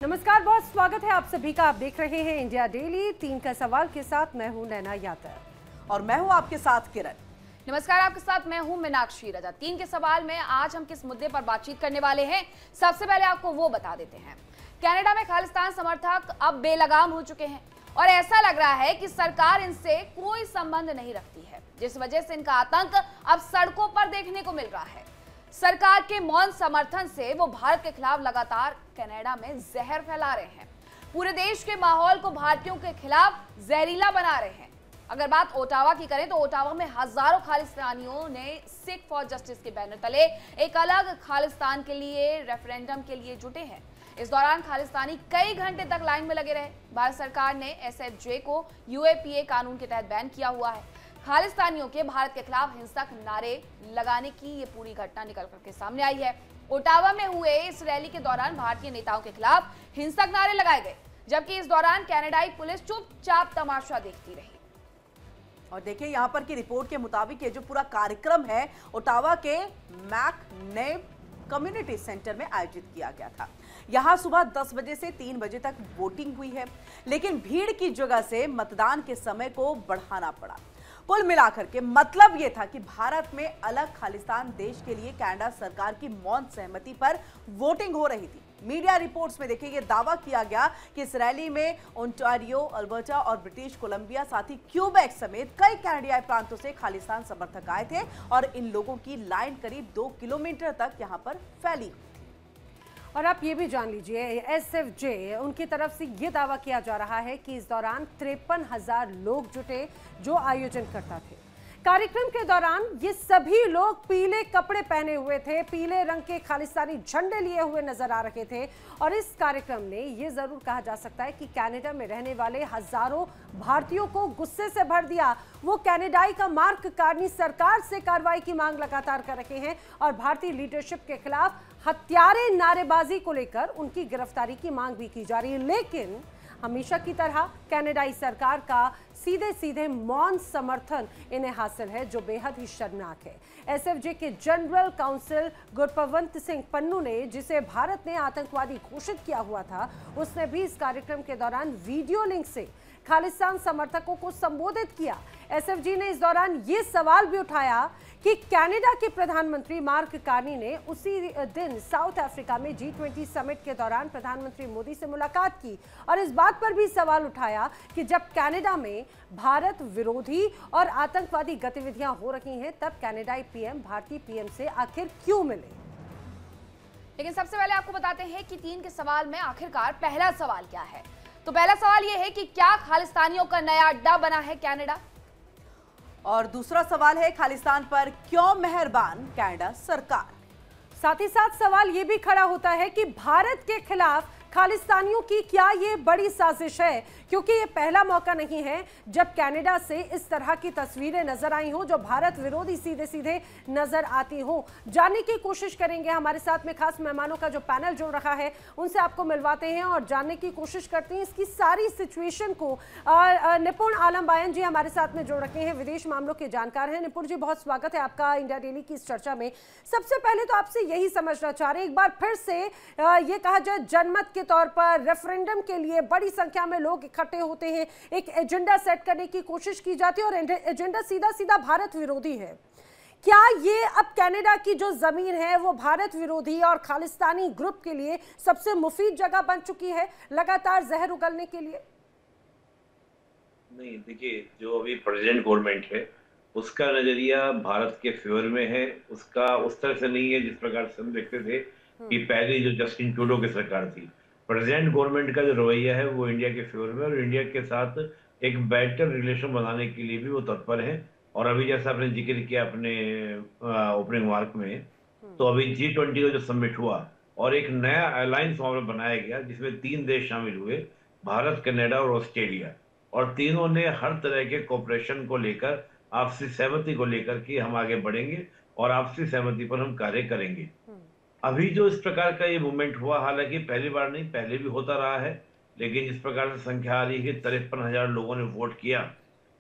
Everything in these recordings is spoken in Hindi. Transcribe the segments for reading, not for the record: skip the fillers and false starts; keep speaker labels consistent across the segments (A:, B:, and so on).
A: नमस्कार, बहुत स्वागत है आप सभी का। आप देख रहे हैं इंडिया डेली। 3 का सवाल के साथ मैं हूं नैना यादव
B: और मैं हूं आपके साथ किरण।
C: नमस्कार, आपके साथ मैं हूं मीनाक्षी रजा। 3 के सवाल में आज हम किस मुद्दे पर बातचीत करने वाले हैं, सबसे पहले आपको वो बता देते हैं। कनाडा में खालिस्तान समर्थक अब बेलगाम हो चुके हैं और ऐसा लग रहा है कि सरकार इनसे कोई संबंध नहीं रखती है, जिस वजह से इनका आतंक अब सड़कों पर देखने को मिल रहा है। सरकार के मौन समर्थन से वो भारत के खिलाफ लगातार कनाडा में जहर फैला रहे हैं, पूरे देश के माहौल को भारतीयों के खिलाफ जहरीला बना रहे हैं। अगर बात ओटावा की करें तो ओटावा में हजारों खालिस्तानियों ने सिख फॉर जस्टिस के बैनर तले एक अलग खालिस्तान के लिए रेफरेंडम के लिए जुटे हैं। इस दौरान खालिस्तानी कई घंटे तक लाइन में लगे रहे। भारत सरकार ने एसएफजे को यूएपीए कानून के तहत बैन किया हुआ है। खालिस्तानियों के भारत के खिलाफ हिंसक नारे लगाने की ये पूरी घटना निकल करके सामने आई है। ओटावा में हुए इस रैली के दौरान भारतीय नेताओं के खिलाफ हिंसक नारे लगाए गए, जबकि इस दौरान कनाडाई पुलिस चुपचाप तमाशा देखती रही।
B: और देखिए यहाँ पर की रिपोर्ट के मुताबिक ये जो पूरा कार्यक्रम है ओटावा के मैकनेब कम्युनिटी सेंटर में आयोजित किया गया था। यहाँ सुबह 10 बजे से 3 बजे तक वोटिंग हुई है, लेकिन भीड़ की जगह से मतदान के समय को बढ़ाना पड़ा। कुल मिलाकर के मतलब यह था कि भारत में अलग खालिस्तान देश के लिए कनाडा सरकार की मौन सहमति पर वोटिंग हो रही थी। मीडिया रिपोर्ट्स में देखिए ये दावा किया गया कि इस रैली में ओंटारियो, अल्बर्टा और ब्रिटिश कोलंबिया साथ ही क्यूबेक समेत कई कनाडियाई प्रांतों से खालिस्तान समर्थक आए थे और इन लोगों की लाइन करीब 2 किलोमीटर तक यहां पर फैली।
A: और आप ये भी जान लीजिए, एसएफजे उनकी तरफ से ये दावा किया जा रहा है कि इस दौरान 53,000 लोग जुटे जो आयोजन करता थे। कार्यक्रम के दौरान ये सभी लोग पीले कपड़े पहने हुए थे, पीले रंग के खालिस्तानी झंडे लिए हुए नजर आ रहे थे। और इस कार्यक्रम ने ये जरूर कहा जा सकता है कि कनाडा में रहने वाले हजारों भारतीयों को गुस्से से भर दिया। वो कनाडाई का मार्क कार्नी सरकार से कार्रवाई की मांग लगातार कर रहे हैं और भारतीय लीडरशिप के खिलाफ हत्यारे नारेबाजी को लेकर उनकी गिरफ्तारी की मांग भी की जा रही है। लेकिन हमेशा की तरह कनाडाई सरकार का सीधे सीधे मौन समर्थन इन्हें हासिल है, जो बेहद ही शर्मनाक है। एसएफजे के जनरल काउंसिल गुरपवंत सिंह पन्नू ने, जिसे भारत ने आतंकवादी घोषित किया हुआ था, उसने भी इस कार्यक्रम के दौरान वीडियो लिंक से खालिस्तान समर्थकों को संबोधित किया। एसएफजी ने इस दौरान ये सवाल भी उठाया कि कनाडा के प्रधानमंत्री मार्क कार्नी ने उसी दिन साउथ अफ्रीका में G20 समिट के दौरान प्रधानमंत्री मोदी से मुलाकात की और इस बात पर भी सवाल उठाया कि जब कनाडा में भारत विरोधी और आतंकवादी गतिविधियां हो रही हैं, तब कनाडाई पीएम भारतीय पीएम से आखिर क्यों मिले।
C: लेकिन सबसे पहले आपको बताते हैं कि 3 के सवाल में आखिरकार पहला सवाल क्या है। तो पहला सवाल यह है कि क्या खालिस्तानियों का नया अड्डा बना है कनाडा,
B: और दूसरा सवाल है खालिस्तान पर क्यों मेहरबान कनाडा सरकार।
A: साथ ही साथ सवाल यह भी खड़ा होता है कि भारत के खिलाफ खालिस्तानियों की क्या ये बड़ी साजिश है, क्योंकि ये पहला मौका नहीं है जब कनाडा से इस तरह की तस्वीरें नजर आई हो जो भारत विरोधी सीधे सीधे नजर आती हो। जानने की कोशिश करेंगे, हमारे साथ में खास मेहमानों का जो पैनल जुड़ रहा है उनसे आपको मिलवाते हैं और जानने की कोशिश करते हैं इसकी सारी सिचुएशन को। निपुण आलम बायन जी हमारे साथ में जुड़ रखे हैं, विदेश मामलों के जानकार हैं। निपुण जी, बहुत स्वागत है आपका इंडिया डेली की इस चर्चा में। सबसे पहले तो आपसे यही समझना चाह रहे हैं, एक बार फिर से ये कहा जाए जनमत के तौर पर रेफरेंडम के लिए बड़ी संख्या में लोग इकट्ठे होते हैं, एक एजेंडा सेट करने की कोशिश की जाती है और एजेंडा सीधा सीधा भारत विरोधी है। क्या ये अब कनाडा की जो जमीन है वो भारत विरोधी और खालिस्तानी ग्रुप के लिए सबसे मुफीद जगह बन चुकी है लगातार जहर उगलने के लिए?
D: नहीं, देखिए, जो अभी प्रेसिडेंट गवर्नमेंट है उसका नजरिया भारत के फेवर में है। उसका उस तरह से नहीं है जिस प्रकार से हम देखते थे कि पहले जो जस्टिन ट्रूडो की सरकार थी। प्रेसिडेंट गवर्नमेंट का जो रवैया है वो इंडिया के फेवर में और इंडिया के साथ एक बेटर रिलेशन बनाने के लिए भी वो तत्पर है। और अभी जैसा आपने जिक्र किया अपने ओपनिंग रिमार्क में, तो अभी G20 का जो समिट हुआ और एक नया अलायंस वहां पर बनाया गया जिसमें 3 देश शामिल हुए, भारत, कनाडा और ऑस्ट्रेलिया। और तीनों ने हर तरह के कोऑपरेशन को लेकर, आपसी सहमति को लेकर कि हम आगे बढ़ेंगे और आपसी सहमति पर हम कार्य करेंगे। अभी जो इस प्रकार का ये मूवमेंट हुआ, हालांकि पहली बार नहीं, पहले भी होता रहा है, लेकिन जिस प्रकार से संख्या आ रही है कि 53,000 लोगों ने वोट किया,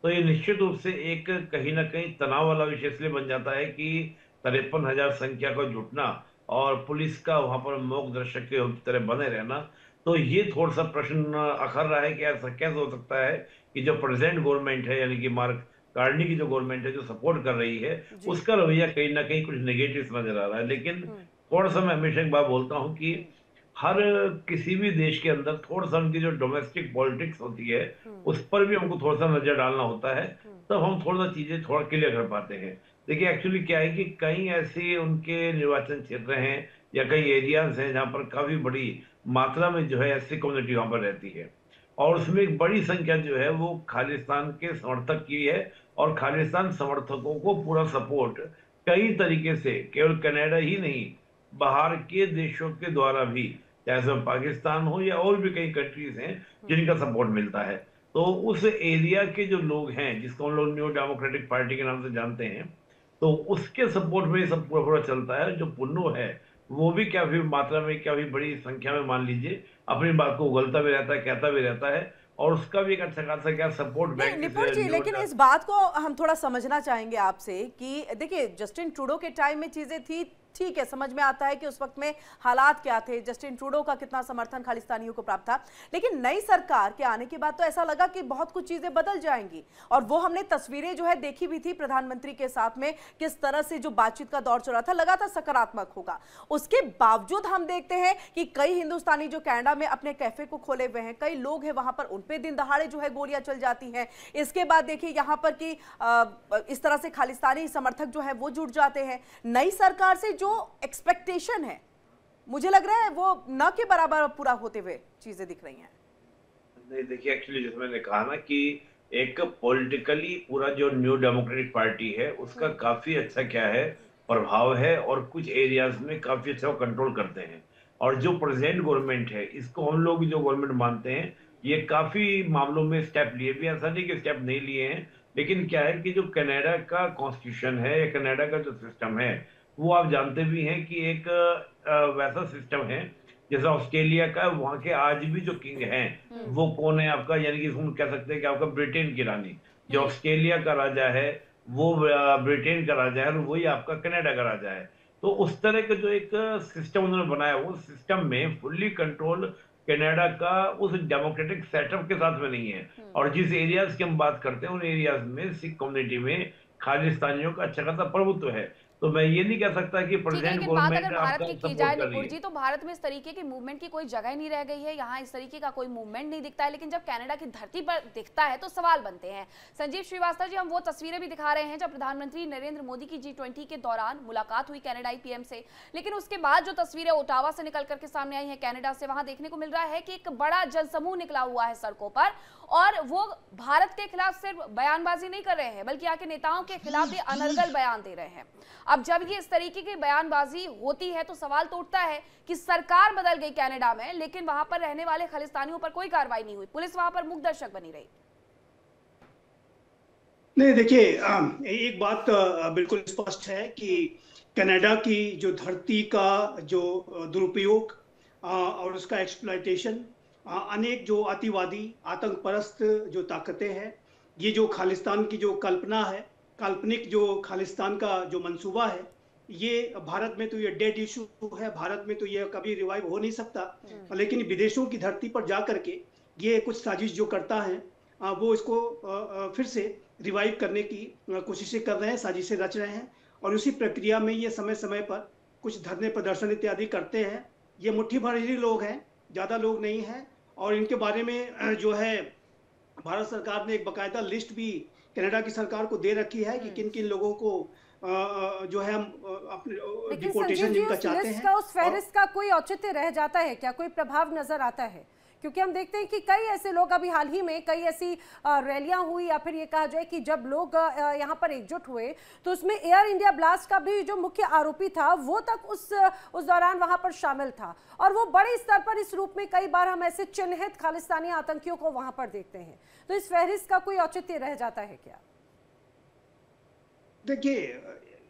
D: तो ये निश्चित रूप से एक कहीं ना कहीं तनाव वाला विषय इसलिए बन जाता है कि 53,000 संख्या को जुटना और पुलिस का वहां पर मौक दर्शक के तरह बने रहना, तो ये थोड़ा सा प्रश्न अखर रहा है कि ऐसा कैसे हो सकता है कि जो प्रेजेंट गवर्नमेंट है, यानी कि मार्क कार्नी की जो गवर्नमेंट है, जो सपोर्ट कर रही है,
A: जी।
D: उसका रवैया कहीं ना कहीं कुछ नेगेटिव नजर आ रहा है। लेकिन थोड़ा सा मैं हमेशा एक बात बोलता हूँ कि हर किसी भी देश के अंदर थोड़ा सा उनकी जो डोमेस्टिक पॉलिटिक्स होती है, उस पर भी हमको थोड़ा सा नजर डालना होता है, तब हम थोड़ा सा चीजें थोड़ा क्लियर कर पाते हैं। देखिए एक्चुअली क्या है कि कई ऐसे उनके निर्वाचन क्षेत्र हैं या कई एरियाज हैं जहाँ पर काफी बड़ी मात्रा में जो है ऐसी कम्युनिटी वहां पर रहती है, और उसमें एक बड़ी संख्या जो है वो खालिस्तान के समर्थक की है, और खालिस्तान समर्थकों को पूरा सपोर्ट कई तरीके से, केवल कनाडा ही नहीं, बाहर के देशों के द्वारा भी, चाहे वो पाकिस्तान हो या और भी कई कंट्रीज हैं जिनका सपोर्ट मिलता है। तो उस एरिया के जो लोग हैं, जिसको हम लोग न्यू डेमोक्रेटिक पार्टी के नाम से जानते हैं, तो उसके सपोर्ट में ये सब पूरा पूरा चलता है। जो पुन्नू है वो भी काफी मात्रा में, काफी बड़ी संख्या में मान लीजिए अपनी बात को उगलता भी रहता है, कहता भी रहता है, और उसका भी एक अच्छा खासा क्या सपोर्ट
B: नहीं निपुण जी, लेकिन इस बात को हम थोड़ा समझना चाहेंगे आपसे कि देखिए जस्टिन ट्रूडो के टाइम में चीजें थी, ठीक है, समझ में आता है कि उस वक्त में हालात क्या थे, जस्टिन ट्रूडो का कितना समर्थन खालिस्तानियों को प्राप्त था, लेकिन नई सरकार के आने के बाद तो ऐसा लगा कि बहुत कुछ चीजें बदल जाएंगी। और वो हमने तस्वीरें जो है देखी भी थी प्रधानमंत्री के साथ में, किस तरह से जो बातचीत का दौर चल रहा था, लगा था सकारात्मक होगा। उसके बावजूद हम देखते हैं कि कई हिंदुस्तानी जो कनाडा में अपने कैफे को खोले हुए हैं, कई लोग हैं वहां पर, उन पे दिन दहाड़े जो है गोलियां चल जाती हैं। इसके बाद देखिए यहाँ पर कि इस तरह से खालिस्तानी समर्थक जो है वो जुट जाते हैं। नई सरकार से जो एक्सपेक्टेशन है, मुझे लग रहा है वो न के बराबर पूरा होते हुए चीजें दिख रही हैं।
D: नहीं देखिए, एक्चुअली जैसे मैंने कहा ना कि एक पॉलिटिकली पूरा जो न्यू डेमोक्रेटिक पार्टी है उसका काफी अच्छा क्या है प्रभाव है, और कुछ एरियाज में काफी अच्छा कंट्रोल करते हैं। और जो प्रेजेंट गवर्नमेंट है, इसको हम लोग जो गवर्नमेंट मानते हैं, ये काफी मामलों में स्टेप लिए भी, ऐसा नहीं कि स्टेप नहीं लिए हैं, लेकिन क्या है कि जो कनाडा का कॉन्स्टिट्यूशन है या कनाडा का जो सिस्टम है, वो आप जानते भी हैं कि एक वैसा सिस्टम है जैसा ऑस्ट्रेलिया का। वहां के आज भी जो किंग हैं वो कौन है आपका, यानी कि हम कह सकते हैं कि आपका ब्रिटेन की रानी। जो ऑस्ट्रेलिया का राजा है वो ब्रिटेन का राजा है, और वही आपका कनाडा का राजा है। तो उस तरह का जो एक सिस्टम उन्होंने बनाया, वो सिस्टम में फुल्ली कंट्रोल कनाडा का उस डेमोक्रेटिक सेटअप के साथ में नहीं है। और जिस एरियाज की हम बात करते हैं, उन एरियाज में सिख कम्युनिटी में खालिस्तानियों का अच्छा खासा प्रभुत्व है। तो मैं ये नहीं कह सकता कि प्रेजेंट गवर्नमेंट
C: अगर भारत की की जाए निपुण
D: है।
C: जी, तो भारत में इस तरीके की मूवमेंट की कोई जगह नहीं रह गई है, यहाँ इस तरीके का कोई मूवमेंट नहीं दिखता है। लेकिन जब कनाडा की धरती पर दिखता है तो सवाल बनते हैं। संजीव श्रीवास्तव जी, हम वो तस्वीरें भी दिखा रहे हैं जब प्रधानमंत्री नरेंद्र मोदी की G20 के दौरान मुलाकात हुई कनाडाई पीएम से, लेकिन उसके बाद जो तस्वीरें ओटावा से निकल करके सामने आई है कनाडा से, वहां देखने को मिल रहा है कि एक बड़ा जनसमूह निकला हुआ है सड़कों पर, और वो भारत के खिलाफ सिर्फ बयानबाजी नहीं कर रहे हैं, बल्कि यहाँ के नेताओं के खिलाफ भी अनर्गल बयान दे रहे हैं। अब जब ये इस तरीके की बयानबाजी होती है तो सवाल तो उठता है कि सरकार बदल गई कनाडा में, लेकिन वहां पर रहने वाले खालिस्तानियों पर कोई कार्रवाई नहीं हुई, पुलिस वहां पर मूकदर्शक बनी रही।
E: नहीं देखिए, एक बात बिल्कुल स्पष्ट है कि कनाडा की जो धरती का जो दुरुपयोग और उसका एक्सप्लॉयटेशन, अनेक जो अतिवादी आतंकपरस्त जो ताकतें हैं, ये जो खालिस्तान की जो कल्पना है, काल्पनिक जो खालिस्तान का जो मंसूबा है, ये भारत में तो ये डेड इशू है, भारत में तो ये कभी रिवाइव हो नहीं सकता। लेकिन विदेशों की धरती पर जा करके ये कुछ साजिश जो करता है, वो इसको फिर से रिवाइव करने की कोशिशें कर रहे हैं, साजिशें रच रहे हैं। और उसी प्रक्रिया में ये समय समय पर कुछ धरने प्रदर्शन इत्यादि करते हैं। ये मुट्ठी भर ही लोग हैं, ज़्यादा लोग नहीं हैं। और इनके बारे में जो है भारत सरकार ने एक बाकायदा लिस्ट भी कनाडा की सरकार को दे रखी है कि किन किन लोगों को जो है हम अपने डिपोर्टेशन जिनका चाहते हैं।
A: उस फहरिस्त का कोई औचित्य रह जाता है क्या, कोई प्रभाव नजर आता है? क्योंकि हम देखते हैं कि कई ऐसे लोग, अभी हाल ही में कई ऐसी रैलियां हुई, या फिर ये कहा जाए कि जब लोग यहाँ पर एकजुट हुए तो उसमें एयर इंडिया ब्लास्ट का भी जो मुख्य आरोपी था वो तक उस दौरान वहां पर शामिल था, और वो बड़े स्तर पर इस रूप में कई बार हम ऐसे चिन्हित खालिस्तानी आतंकियों को वहां पर देखते हैं। तो इस फहरिस्त का कोई औचित्य रह जाता है क्या?
E: देखिए,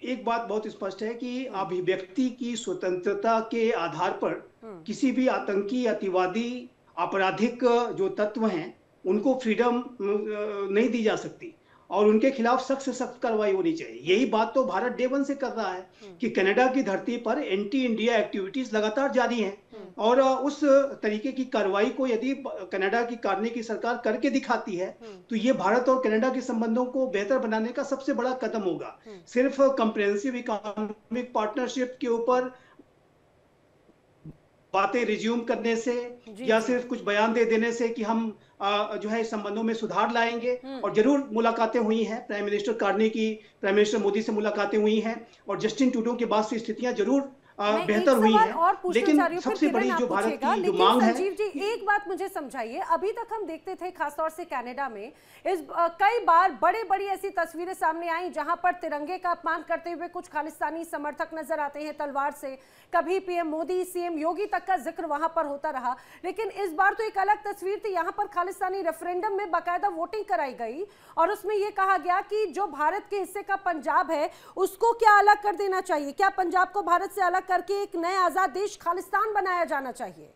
E: एक बात बहुत स्पष्ट है कि अभिव्यक्ति की स्वतंत्रता के आधार पर किसी भी आतंकी, अतिवादी, आपराधिक जो तत्व हैं उनको फ्रीडम नहीं दी जा सकती। और उनके खिलाफ सख्त से सख्त कार्रवाई होनी चाहिए। यही बात तो भारत डे वन से कर रहा है कि कनाडा की धरती पर एंटी इंडिया एक्टिविटीज लगातार जारी हैं और उस तरीके की कार्रवाई को यदि कनाडा की कार्ने की सरकार करके दिखाती है तो ये भारत और कनाडा के संबंधों को बेहतर बनाने का सबसे बड़ा कदम होगा। सिर्फ कंप्रिहेंसिव इकोनॉमिक पार्टनरशिप के ऊपर बातें रिज्यूम करने से या सिर्फ कुछ बयान दे देने से कि हम जो है इस संबंधों में सुधार लाएंगे, और जरूर मुलाकातें हुई हैं, प्राइम मिनिस्टर कार्नी की प्राइम मिनिस्टर मोदी से मुलाकातें हुई हैं और जस्टिन ट्रूडो के बाद से स्थितियां जरूर बेहतर हुई है। लेकिन सबसे बड़ी जो भारत की जो मांग है,
A: संजीव जी एक बात मुझे समझाइए, अभी तक हम देखते थे खासतौर से कनाडा में कई बार बड़ी ऐसी तस्वीरें सामने आई जहां पर तिरंगे का अपमान करते हुए कुछ खालिस्तानी समर्थक नजर आते हैं तलवार से, कभी पीएम मोदी सीएम योगी तक का जिक्र वहां पर होता रहा। लेकिन इस बार तो एक अलग तस्वीर थी, यहाँ पर खालिस्तानी रेफरेंडम में बाकायदा वोटिंग कराई गई और उसमें यह कहा गया कि जो भारत के हिस्से का पंजाब है उसको क्या अलग कर देना चाहिए, क्या पंजाब को भारत से अलग करके एक नया आजाद देश खालिस्तान बनाया जाना चाहिए।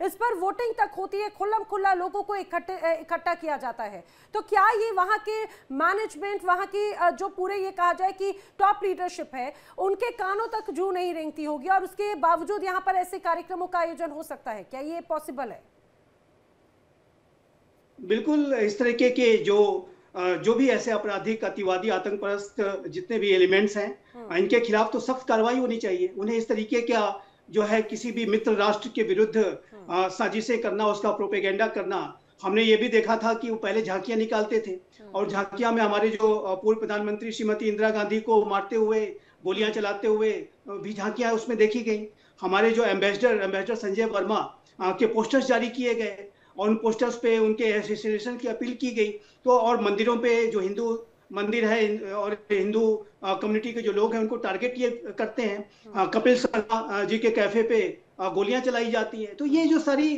A: इस पर वोटिंग तक होती है, खुल्लम खुल्ला लोगों को इकट्ठा किया जाता है। तो क्या ये वहां के मैनेजमेंट, वहां की जो पूरे ये कहा जाए कि टॉप लीडरशिप है, उनके कानों तक जू नहीं रेंगती होगी और उसके बावजूद यहाँ पर ऐसे कार्यक्रमों का आयोजन हो सकता है? क्या ये पॉसिबल है?
E: बिल्कुल, इस तरीके के जो भी ऐसे आपराधिक, अतिवादी, आतंकपरस्त जितने भी एलिमेंट्स हैं, इनके खिलाफ तो सख्त कार्रवाई होनी चाहिए। उन्हें इस तरीके का जो है किसी भी मित्र राष्ट्र के विरुद्ध साजिशें करना, उसका प्रोपेगेंडा करना, हमने ये भी देखा था कि वो पहले झांकियां निकालते थे और झांकियां में हमारे जो पूर्व प्रधानमंत्री श्रीमती इंदिरा गांधी को मारते हुए, गोलियां चलाते हुए भी झांकियां उसमें देखी गई। हमारे जो एम्बेसडर संजय वर्मा के पोस्टर्स जारी किए गए और उन पोस्टर्स पे उनके एसोसिएशन की अपील की गई। तो और मंदिरों पे जो हिंदू मंदिर है और हिंदू कम्युनिटी के जो लोग हैं उनको टारगेट ये करते हैं। कपिल शर्मा जी के कैफे पे गोलियां चलाई जाती हैं। तो ये जो सारी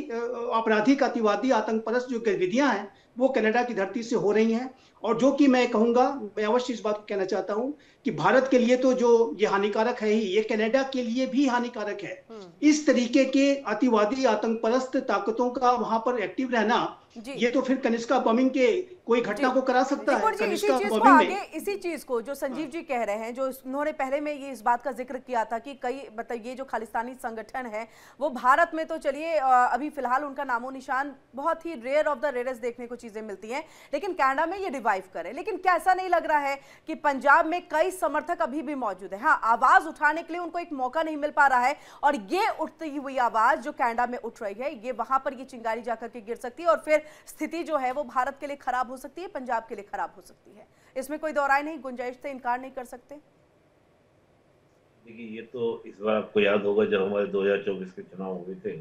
E: आपराधिक, अतिवादी, आतंकपरस्त जो गतिविधियां हैं वो कनाडा की धरती से हो रही हैं और जो कि मैं कहूंगा, मैं अवश्य इस बात को कहना चाहता हूं कि भारत के लिए तो जो ये हानिकारक है ही, ये कनाडा के लिए भी हानिकारक है। इस तरीके के अतिवादी, आतंकपरस्त ताकतों का वहां पर एक्टिव रहना, ये तो फिर कनिष्का बॉम्बिंग के कोई घटना को करा सकता है।
B: कनिष्का बॉम्बिंग में इसी चीज को जो संजीव जी कह रहे हैं, जो उन्होंने पहले में ये इस बात का जिक्र किया था कि कई मतलब ये जो खालिस्तानी संगठन है वो भारत में तो चलिए अभी फिलहाल उनका नामो निशान बहुत ही रेयर ऑफ द रेयरेस्ट देखने को चीजें मिलती हैं, लेकिन कनाडा में ये रिवाइव करे। लेकिन क्या ऐसा नहीं लग रहा है कि पंजाब में कई समर्थक अभी भी मौजूद है? हाँ, आवाज उठाने के लिए उनको एक मौका नहीं मिल पा रहा है और ये उठती हुई आवाज जो कनाडा में उठ रही है, ये वहां पर ये चिंगारी जाकर के गिर सकती है और फिर स्थिति जो है वो भारत के लिए खराब हो सकती है, पंजाब के लिए खराब हो सकती है। इसमें कोई दो राय नहीं, गुंजाइश से इनकार नहीं कर सकते।
D: देखिए, ये तो इस बार आपको याद होगा जब हमारे 2024 के चुनाव हुए थे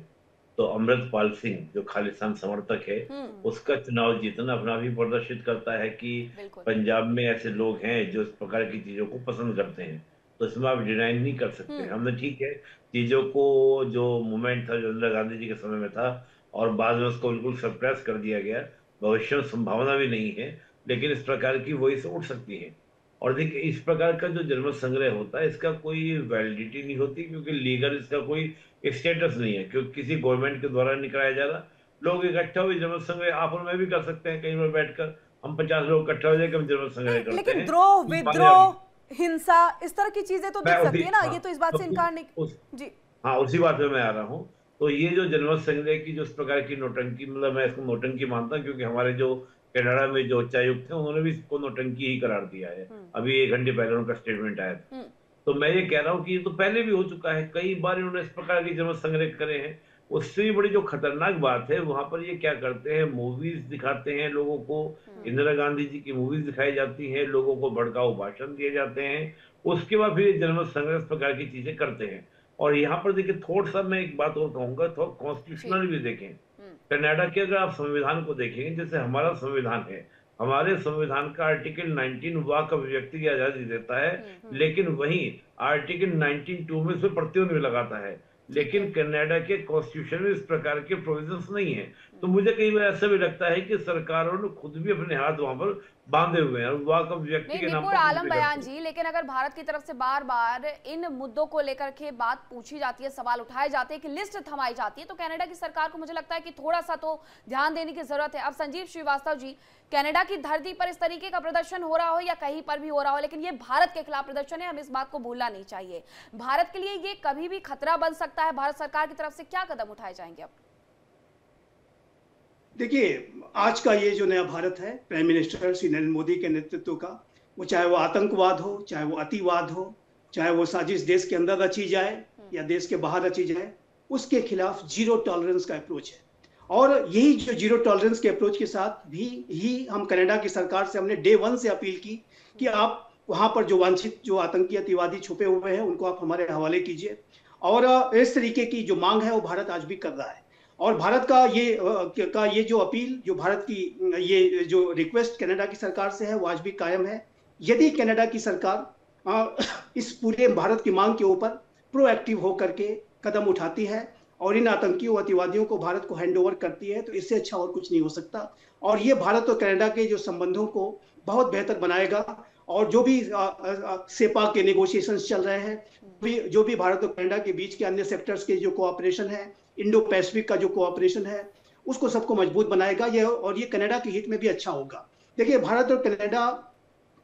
D: तो अमृतपाल सिंह जो खालिस्तान समर्थक है उसका चुनाव जीतना अपना भी प्रदर्शित करता है कि पंजाब में ऐसे लोग हैं जो इस प्रकार की चीजों को पसंद करते हैं। तो इसमें आप डिनाई नहीं कर सकते। हमने ठीक है चीजों को, जो मूवमेंट था जो इंदिरा गांधी जी के समय में था और बाद में उसको बिल्कुल सरप्रेस कर दिया गया, भविष्य में संभावना भी नहीं है, लेकिन इस प्रकार की वॉइस उठ सकती है। और देखिए, इस प्रकार का जो जनमत संग्रह होता है इसका कोई वैलिडिटी नहीं होती क्योंकि लीगल इसका कोई स्टेटस नहीं है, क्योंकि किसी गवर्नमेंट के द्वारा नहीं कराया जा रहा। लोग इकट्ठा हुए जनमत संग्रह आप और मैं भी कर सकते हैं, कहीं पर बैठकर हम 50 लोग इकट्ठा हो जाए हम जनमत संग्रह करते हैं।
B: लेकिन द्रोह, विद्रोह, हिंसा, इस तरह की चीजें तो दिख सकती है ना, ये तो इस बात से इनकार नहीं। जी
D: हाँ, उसी बात पे मैं आ रहा हूँ। तो ये जो जनमत संग्रह की जो इस प्रकार की नौटंकी, मतलब मैं इसको नौटंकी मानता हूँ क्योंकि हमारे जो कनाडा में जो उच्चायुक्त थे उन्होंने भी इसको नौटंकी ही करार दिया है। अभी 1 घंटे पहले उनका स्टेटमेंट आया था। तो मैं ये कह रहा हूँ कि ये तो पहले भी हो चुका है, कई बार इन्होंने इस प्रकार की जनमत संग्रह करे हैं। उससे भी बड़ी जो खतरनाक बात है, वहां पर ये क्या करते हैं, मूवीज दिखाते हैं लोगों को, इंदिरा गांधी जी की मूवीज दिखाई जाती हैं, लोगों को भड़काऊ भाषण दिए जाते हैं, उसके बाद फिर जनमत संग्रह इस प्रकार की चीजें करते हैं। और यहाँ पर देखिए थोड़ा सा मैं एक बात और कहूंगा, थोड़ा कॉन्स्टिट्यूशनल भी देखें। कनाडा के अगर आप संविधान को देखेंगे, जैसे हमारा संविधान है, हमारे संविधान का आर्टिकल 19 वाक अभिव्यक्ति की आजादी देता है, लेकिन वहीं आर्टिकल 19(2) में इसमें प्रतिबंध भी लगाता है। लेकिन कनाडा के कॉन्स्टिट्यूशन में इस प्रकार के प्रोविजंस नहीं है। तो मुझे कई बार ऐसा भी लगता है कि सरकारों ने खुद भी अपने हाथ वहां पर बांधे हुए हैं और वहां व्यक्ति के नाम
C: निपुण
D: पर
C: आलम बयान जी, लेकिन अगर भारत की तरफ से बार बार इन मुद्दों को लेकर के बात पूछी जाती है, सवाल उठाए जाते हैं कि लिस्ट थमाई जाती है, तो कनाडा की सरकार को मुझे लगता है कि थोड़ा सा तो ध्यान देने की जरूरत है। अब संजीव श्रीवास्तव जी, कनाडा की धरती पर इस तरीके का प्रदर्शन हो रहा हो या कहीं पर भी हो रहा हो, लेकिन ये भारत के खिलाफ प्रदर्शन है, हमें इस बात को भूलना नहीं चाहिए। भारत के लिए ये कभी भी खतरा बन सकता है। भारत सरकार की तरफ से क्या कदम उठाए जाएंगे अब?
E: देखिए, आज का ये जो नया भारत है प्राइम मिनिस्टर श्री नरेंद्र मोदी के नेतृत्व का, वो चाहे वो आतंकवाद हो, चाहे वो अतिवाद हो, चाहे वो साजिश देश के अंदर रची जाए या देश के बाहर रची जाए, उसके खिलाफ जीरो टॉलरेंस का अप्रोच है। और यही जो जीरो टॉलरेंस के अप्रोच के साथ भी ही हम कनाडा की सरकार से हमने डे 1 से अपील की कि आप वहां पर जो वांछित जो आतंकी अतिवादी छुपे हुए हैं उनको आप हमारे हवाले कीजिए। और इस तरीके की जो मांग है वो भारत आज भी कर रहा है। और भारत का ये जो अपील, जो भारत की ये जो रिक्वेस्ट कनाडा की सरकार से है, वो आज भी कायम है। यदि कनाडा की सरकार इस पूरे भारत की मांग के ऊपर प्रोएक्टिव होकर के कदम उठाती है और इन आतंकियों अतिवादियों को भारत को हैंडओवर करती है, तो इससे अच्छा और कुछ नहीं हो सकता। और ये भारत और कनाडा के जो संबंधों को बहुत बेहतर बनाएगा। और जो भी सेपा के नेगोशिएशंस चल रहे हैं, जो भी भारत और कनाडा के बीच के अन्य सेक्टर्स के जो कोऑपरेशन है, इंडो पैसिफिक का जो कोऑपरेशन है, उसको सबको मजबूत बनाएगा ये, और ये कनाडा के हित में भी अच्छा होगा। देखिए, भारत और कनाडा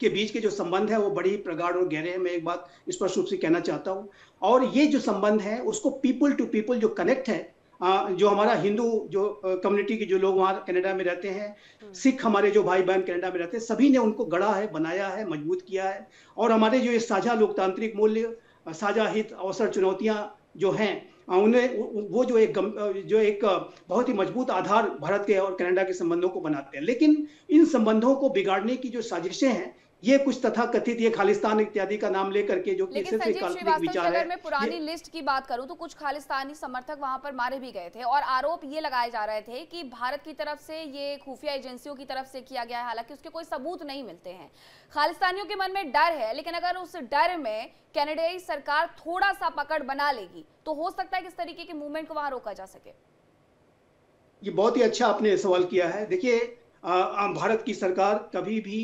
E: के बीच के जो संबंध है वो बड़ी ही प्रगाढ़ और गहरे हैं। मैं एक बात स्पष्ट रूप से कहना चाहता हूँ। और ये जो संबंध है उसको पीपल टू पीपल जो कनेक्ट है, जो हमारा हिंदू जो कम्युनिटी के जो लोग वहाँ कनाडा में रहते हैं, सिख हमारे जो भाई बहन कनाडा में रहते हैं, सभी ने उनको गढ़ा है, बनाया है, मजबूत किया है। और हमारे जो ये साझा लोकतांत्रिक मूल्य, साझा हित, अवसर, चुनौतियां जो हैं, उन्हें वो जो एक बहुत ही मजबूत आधार भारत के और कनाडा के संबंधों को बनाते हैं। लेकिन इन संबंधों को बिगाड़ने की जो साजिशें हैं, ये कुछ तथा कथित ये खालिस्तान इत्यादि का नाम लेकर के, जो कि सिर्फ एक काल्पनिक विचार है।
C: अगर मैं पुरानी लिस्ट की बात करूं तो कुछ खालिस्तानी समर्थक वहां पर मारे भी गए थे और आरोप ये लगाए जा रहे थे कि भारत की तरफ से ये खुफिया एजेंसियों की तरफ से किया गया है, हालांकि उसके कोई सबूत नहीं मिलते हैं। खालिस्तानियों के मन में डर है, लेकिन अगर उस डर में कनाडाई सरकार थोड़ा सा पकड़ बना लेगी तो हो सकता है कि इस तरीके के मूवमेंट को वहां रोका जा सके।
E: ये बहुत ही अच्छा आपने सवाल किया है। देखिए, भारत की सरकार कभी भी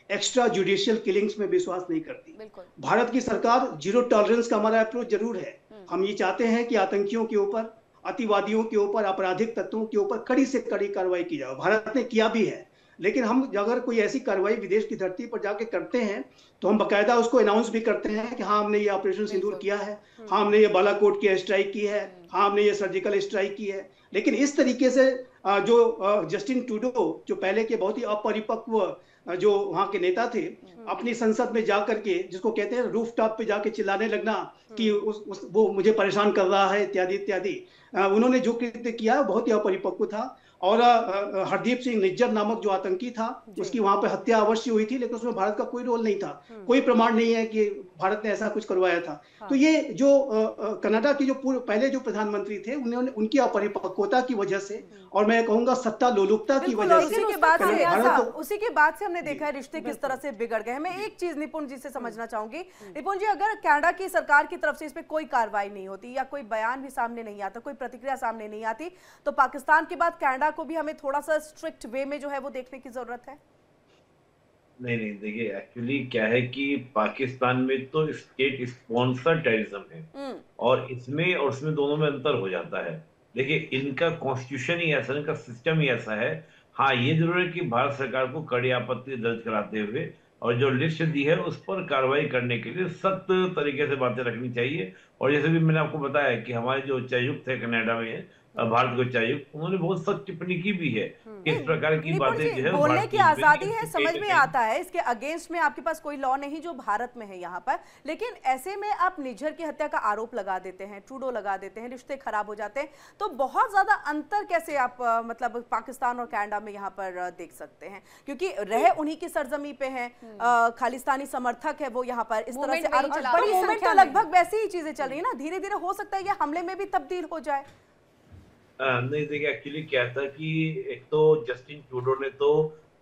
E: एक्स्ट्रा जुडिशियल किलिंग्स में विश्वास नहीं करती। भारत की सरकार जीरो टॉलरेंस का हमारा अप्रोच जरूर है। हम ये चाहते हैं कि आतंकियों के ऊपर, अतिवादियों के ऊपर, आपराधिक तत्वों के ऊपर कड़ी से कड़ी कार्रवाई की जाए। भारत ने किया भी है। लेकिन हम अगर कोई ऐसी कार्रवाई विदेश की धरती पर जाके करते हैं तो हम बकायदा उसको अनाउंस भी करते हैं कि हाँ, हमने ये ऑपरेशन सिंदूर किया है, हाँ, हमने ये बालाकोट की स्ट्राइक की है, हाँ, हमने ये सर्जिकल स्ट्राइक की है। लेकिन इस तरीके से जो जस्टिन ट्रूडो, जो पहले के बहुत ही अपरिपक्व जो वहां के नेता थे, अपनी संसद में जाकर के, जिसको कहते हैं रूफ टॉप पे जाके चिल्लाने लगना कि वो मुझे परेशान कर रहा है इत्यादि इत्यादि, उन्होंने जो कृत्य किया बहुत ही अपरिपक्व था। और हरदीप सिंह निज्जर नामक जो आतंकी था, उसकी वहां पे हत्या अवश्य हुई थी, लेकिन उसमें भारत का कोई रोल नहीं था। कोई प्रमाण नहीं है कि भारत ने ऐसा कुछ करवाया था। तो ये जो कनाडा की जो पहले जो प्रधानमंत्री थे, उन्होंने उनकी अपरिपक्वता की वजह से, और मैं कहूंगा सत्ता लोलुपता की वजह से,
B: उसी के बाद से हमने देखा है रिश्ते किस तरह से बिगड़ गए हैं। मैं एक चीज निपुण जी से समझना चाहूंगी। निपुण जी, अगर कनाडा की सरकार की तरफ से इस पे कोई कार्रवाई नहीं होती या कोई बयान भी सामने नहीं आता, कोई प्रतिक्रिया सामने नहीं आती, तो पाकिस्तान के बाद कनाडा को भी हमें थोड़ा सा स्ट्रिक्ट वे में जो है वो देखने की जरूरत है।
D: नहीं, देखिए, एक्चुअली क्या है कि पाकिस्तान में तो स्टेट स्पॉन्सर टेररिज्म है और इसमें और उसमें दोनों में अंतर हो जाता है। देखिए, इनका कॉन्स्टिट्यूशन ही ऐसा, इनका सिस्टम ही ऐसा है। हाँ, ये जरूर है कि भारत सरकार को कड़ी आपत्ति दर्ज कराते हुए और जो लिस्ट दी है उस पर कार्रवाई करने के लिए सख्त तरीके से बातें रखनी चाहिए। और जैसे भी मैंने आपको बताया कि हमारे जो उच्चायुक्त है कनाडा में, भारत के उच्चायुक्त, उन्होंने बहुत सख्त टिप्पणी की भी है। इस प्रकार की बातें जो है,
B: बोलने की आजादी है, समझ में आता है, इसके अगेंस्ट में आपके पास कोई लॉ नहीं जो भारत में है यहाँ पर, लेकिन ऐसे में आप निज्जर की हत्या का आरोप लगा देते हैं, ट्रूडो लगा देते हैं, रिश्ते खराब हो जाते हैं। तो बहुत ज्यादा अंतर कैसे आप मतलब पाकिस्तान और कनाडा में यहाँ पर देख सकते हैं, क्योंकि रहे उन्हीं की सरजमी पे हैं, खालिस्तानी समर्थक है वो यहाँ पर, इस तरह से बड़ी मूवमेंट तो लगभग वैसी ही चीजें चल रही है ना। धीरे धीरे हो सकता है ये हमले में भी तब्दील हो जाए।
D: नहीं, देखिए, एक्चुअली क्या था कि एक तो जस्टिन ट्रूडो ने तो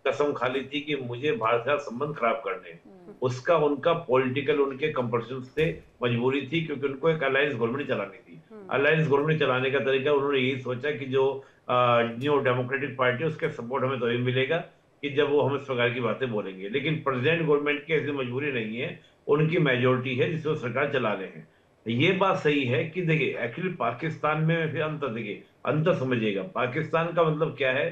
D: कसम खा ली थी कि मुझे भारत से संबंध खराब करने, उसका उनका पॉलिटिकल उनके कंपल्शन से मजबूरी थी, क्योंकि उनको एक अलायंस गवर्नमेंट चलानी थी। अलायंस गवर्नमेंट चलाने का तरीका उन्होंने यही सोचा कि जो न्यू डेमोक्रेटिक पार्टी, उसके सपोर्ट हमें तो ही मिलेगा, कि जब वो हम इस प्रकार की बातें बोलेंगे, लेकिन प्रेसिडेंट गवर्नमेंट की ऐसी मजबूरी नहीं है, उनकी मेजोरिटी है जिसको सरकार चला रहे हैं। ये बात सही है कि देखिए एक्चुअली पाकिस्तान में फिर अंतर, देखिए अंतर समझिएगा, पाकिस्तान का मतलब क्या है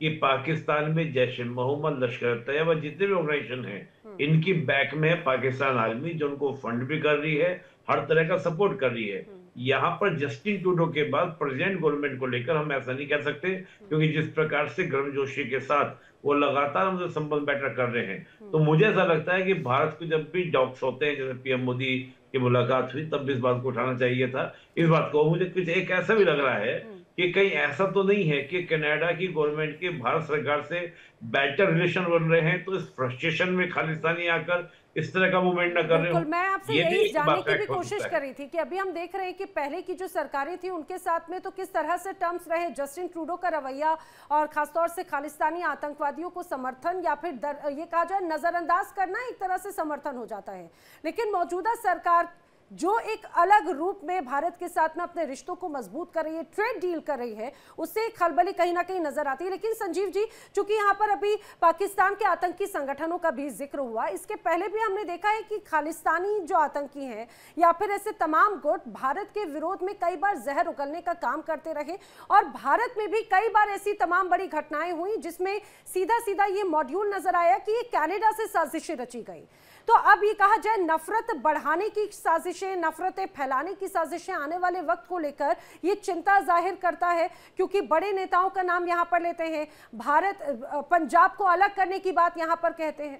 D: कि पाकिस्तान में जैश ए मोहम्मद, लश्कर तैयबा, जितने भी ऑर्गेनाइजेशन हैं, इनकी बैक में है पाकिस्तान आर्मी, जो उनको फंड भी कर रही है, हर तरह का सपोर्ट कर रही है। यहाँ पर जस्टिन ट्रूडो के बाद प्रेसिडेंट गवर्नमेंट को लेकर हम ऐसा नहीं कह सकते, क्योंकि जिस प्रकार से गर्मजोशी के साथ वो लगातार हमसे संबंध बेटर कर रहे हैं, तो मुझे ऐसा लगता है कि भारत को जब भी डाउट्स होते हैं, जैसे पीएम मोदी की मुलाकात हुई तब भी इस बात को उठाना चाहिए था, इस बात को। मुझे कुछ एक ऐसा भी लग रहा है कि कहीं ऐसा तो नहीं है कि कनाडा की गवर्नमेंट के भारत सरकार से बेटर रिलेशन बन रहे हैं, तो इस फ्रस्ट्रेशन में खालिस्तानी आकर इस तरह का मूवमेंट ना कर रहे हो।
A: बिल्कुल, मैं आपसे
D: ये भी
A: यही
D: एक
A: जानने
D: बात
A: की भी
D: fact हो
A: कोशिश
D: सकता
A: कर
D: है।
A: रही थी कि अभी हम देख रहे हैं कि पहले की जो सरकारें थी उनके साथ में तो किस तरह से टर्म्स रहे, जस्टिन ट्रूडो का रवैया और खासतौर से खालिस्तानी आतंकवादियों को समर्थन या फिर ये कहा जाए नजरअंदाज करना एक तरह से समर्थन हो जाता है। लेकिन मौजूदा सरकार जो एक अलग रूप में भारत के साथ में अपने रिश्तों को मजबूत कर रही है, ट्रेड डील कर रही है, उससे एक खलबली कहीं ना कहीं नजर आती है। लेकिन संजीव जी, चूंकि यहाँ पर अभी पाकिस्तान के आतंकी संगठनों का भी जिक्र हुआ, इसके पहले भी हमने देखा है कि खालिस्तानी जो आतंकी हैं या फिर ऐसे तमाम गुट भारत के विरोध में कई बार जहर उगलने का काम करते रहे, और भारत में भी कई बार ऐसी तमाम बड़ी घटनाएं हुई जिसमें सीधा सीधा ये मॉड्यूल नजर आया कि ये कनाडा से साजिशें रची गई। तो अब ये कहा जाए नफरत बढ़ाने की साजिशें, नफरतें फैलाने की साजिशें आने वाले वक्त को लेकर ये चिंता जाहिर करता है, क्योंकि बड़े नेताओं का नाम यहाँ पर लेते हैं, भारत पंजाब को अलग करने की बात यहाँ पर कहते हैं।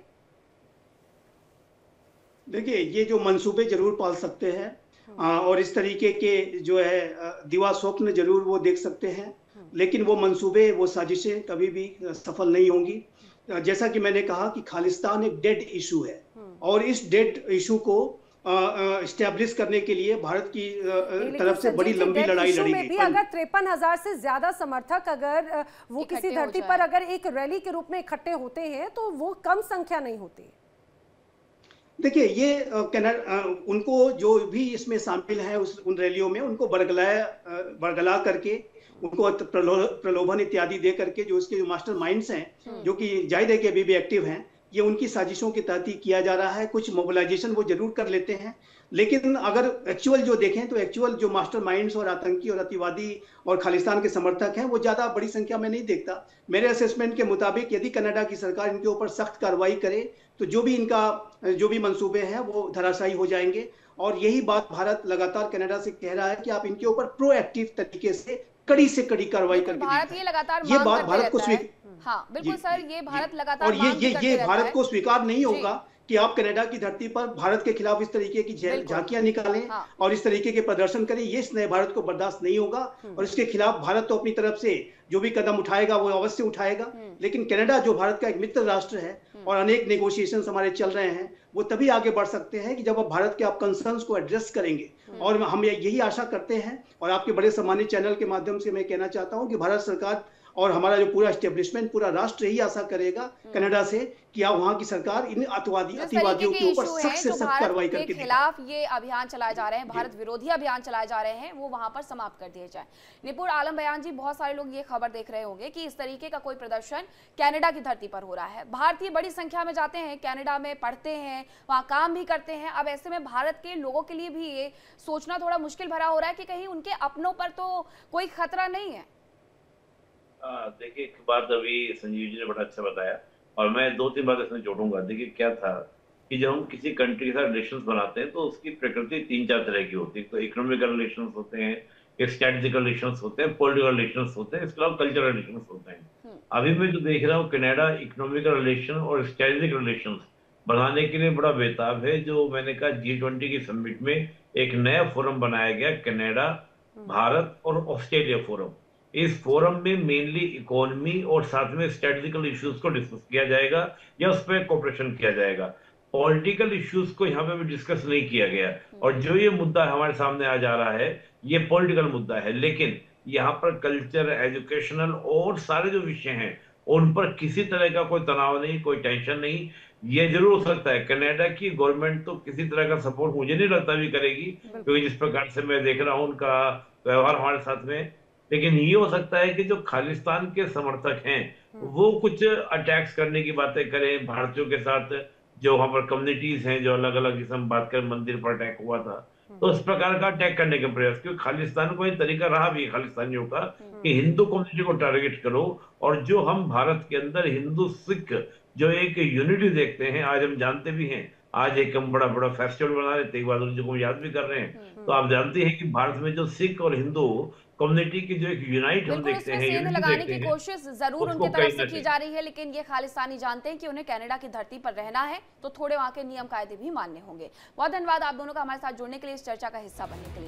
E: देखिए, ये जो मंसूबे जरूर पाल सकते हैं और इस तरीके के जो है दिवा स्वप्न जरूर वो देख सकते हैं, लेकिन वो मंसूबे, वो साजिशें कभी भी सफल नहीं होंगी। जैसा कि मैंने कहा कि खालिस्तान एक डेड इशू है और इस डेड इशू को एस्टैब्लिश करने के लिए भारत की तरफ से बड़ी लंबी लड़ाई लड़ी गई।
A: अगर 53,000 से ज्यादा समर्थक अगर वो किसी धरती पर अगर एक रैली के रूप में इकट्ठे होते हैं तो वो कम संख्या नहीं होती। देखिए,
E: ये उनको जो भी इसमें शामिल है उन रैलियों में, उनको बरगला करके, उनको प्रलोभन इत्यादि दे करके, जो इसके जो मास्टर माइंड्स हैं, जो कि जाहिर है कि अभी भी एक्टिव हैं, ये उनकी साजिशों के तहत ही किया जा रहा है। कुछ मोबिलाइजेशन वो जरूर कर लेते हैं, लेकिन अगर एक्चुअल जो देखें तो एक्चुअल जो मास्टर माइंड्स और आतंकी और अतिवादी और खालिस्तान के समर्थक हैं, वो ज्यादा बड़ी संख्या में नहीं देखता। मेरे असेसमेंट के मुताबिक यदि कनाडा की सरकार इनके ऊपर सख्त कार्रवाई करे तो जो भी मंसूबे हैं वो धराशायी हो जाएंगे। और यही बात भारत लगातार कनाडा से कह रहा है कि आप इनके ऊपर प्रोएक्टिव तरीके से कड़ी कार्रवाई करके
C: भारत ये लगातार
E: ये बात भारत को
C: हाँ बिल्कुल सर, ये भारत लगातार
E: और ये भारत को स्वीकार नहीं होगा कि आप कनाडा की धरती पर भारत के खिलाफ इस तरीके की झांकियां निकालें और इस तरीके के प्रदर्शन करें। ये इस नए भारत को बर्दाश्त नहीं होगा और इसके खिलाफ भारत तो अपनी तरफ से जो भी कदम उठाएगा वो अवश्य उठाएगा। लेकिन कनाडा जो भारत का एक मित्र राष्ट्र है और अनेक नेगोशिएशंस हमारे चल रहे हैं, वो तभी आगे बढ़ सकते हैं कि जब आप भारत के आप कंसर्न्स को एड्रेस करेंगे। और हम यही आशा करते हैं और आपके बड़े सम्मानित चैनल के माध्यम से मैं कहना चाहता हूं कि भारत सरकार और हमारा जो पूरा एस्टेब्लिशमेंट, पूरा राष्ट्र यही आशा करेगा कनाडा से कि आप वहां की सरकार इन अतिवादियों के ऊपर सख्त से सख्त कार्रवाई करके
C: खिलाफ ये अभियान चलाए जा रहे हैं, भारत विरोधी अभियान चलाए जा रहे हैं, वो वहां पर समाप्त कर दिए जाए। निपुण आलम बयान जी, बहुत सारे लोग ये खबर देख रहे होंगे कि इस तरीके का कोई प्रदर्शन कनाडा की धरती पर हो रहा है। भारतीय बड़ी संख्या में जाते हैं, कनाडा में पढ़ते हैं, वहां काम भी करते हैं। अब ऐसे में भारत के लोगों के लिए भी ये सोचना थोड़ा मुश्किल भरा हो रहा है कि कहीं उनके अपनों पर तो कोई खतरा नहीं है।
D: देखिए, एक बात अभी संजीव जी ने बड़ा अच्छा बताया और मैं 2-3 बात इसमें जोड़ूंगा। देखिए, क्या था कि जब हम किसी कंट्री के साथ रिलेशंस बनाते हैं तो उसकी प्रकृति 3-4 तरह की होती है। तो इकोनॉमिकल रिलेशंस होते हैं, स्ट्रेटेजिकल रिलेशंस होते हैं, पॉलिटिकल रिलेशंस होते हैं, इसके अलावा कल्चरल रिलेशंस होते हैं। अभी मैं जो देख रहा हूँ, कनाडा इकोनॉमिकल रिलेशन और स्ट्रेटेजिक रिलेशंस बढ़ाने के लिए बड़ा बेताब है। जो मैंने कहा G20 की समिट में एक नया फोरम बनाया गया, कनाडा, भारत और ऑस्ट्रेलिया फोरम। इस फोरम में मेनली इकोनॉमी और साथ में स्ट्रेटेजिकल इश्यूज को डिस्कस किया जाएगा या उस पर कोऑपरेशन किया जाएगा। पॉलिटिकल इश्यूज को यहाँ पे भी डिस्कस नहीं किया गया और जो ये मुद्दा हमारे सामने आ जा रहा है ये पॉलिटिकल मुद्दा है। लेकिन यहाँ पर कल्चर, एजुकेशनल और सारे जो विषय हैं उन पर किसी तरह का कोई तनाव नहीं, कोई टेंशन नहीं। ये जरूर हो सकता है कनाडा की गवर्नमेंट तो किसी तरह का सपोर्ट मुझे नहीं लगता भी करेगी, क्योंकि जिस प्रकार से मैं देख रहा हूँ उनका व्यवहार हमारे साथ में, लेकिन ये हो सकता है कि जो खालिस्तान के समर्थक हैं वो कुछ अटैक्स करने की बातें करें भारतीयों के साथ, जो वहां पर कम्युनिटीज हैं, जो अलग अलग, जिसमें हम बात करें मंदिर पर अटैक हुआ था, तो इस प्रकार का अटैक करने का प्रयास, क्योंकि खालिस्तान को ये तरीका रहा भी खालिस्तानियों का कि हिंदू कम्युनिटी को टारगेट करो। और जो हम भारत के अंदर हिंदू सिख जो एक यूनिटी देखते हैं, आज हम जानते भी हैं, आज एक हम बड़ा बड़ा फेस्टिवल बना रहे, तेग बहादुर जी को याद भी कर रहे हैं। तो आप जानते हैं कि भारत में जो सिख और हिंदू कम्युनिटी की जो एक यूनाइट हम देखते हैं,
C: सेंध
D: यूनिटी
C: लगाने
D: देखते
C: की
D: हैं,
C: कोशिश जरूर
D: उसको
C: उनकी तरफ
D: कहीं
C: से
D: न
C: की
D: कहीं
C: जा रही है, लेकिन ये खालिस्तानी जानते हैं कि उन्हें कनाडा की धरती पर रहना है तो थोड़े वहां के नियम कायदे भी मानने होंगे। बहुत धन्यवाद आप दोनों का हमारे साथ जुड़ने के लिए, इस चर्चा का हिस्सा बनने के लिए।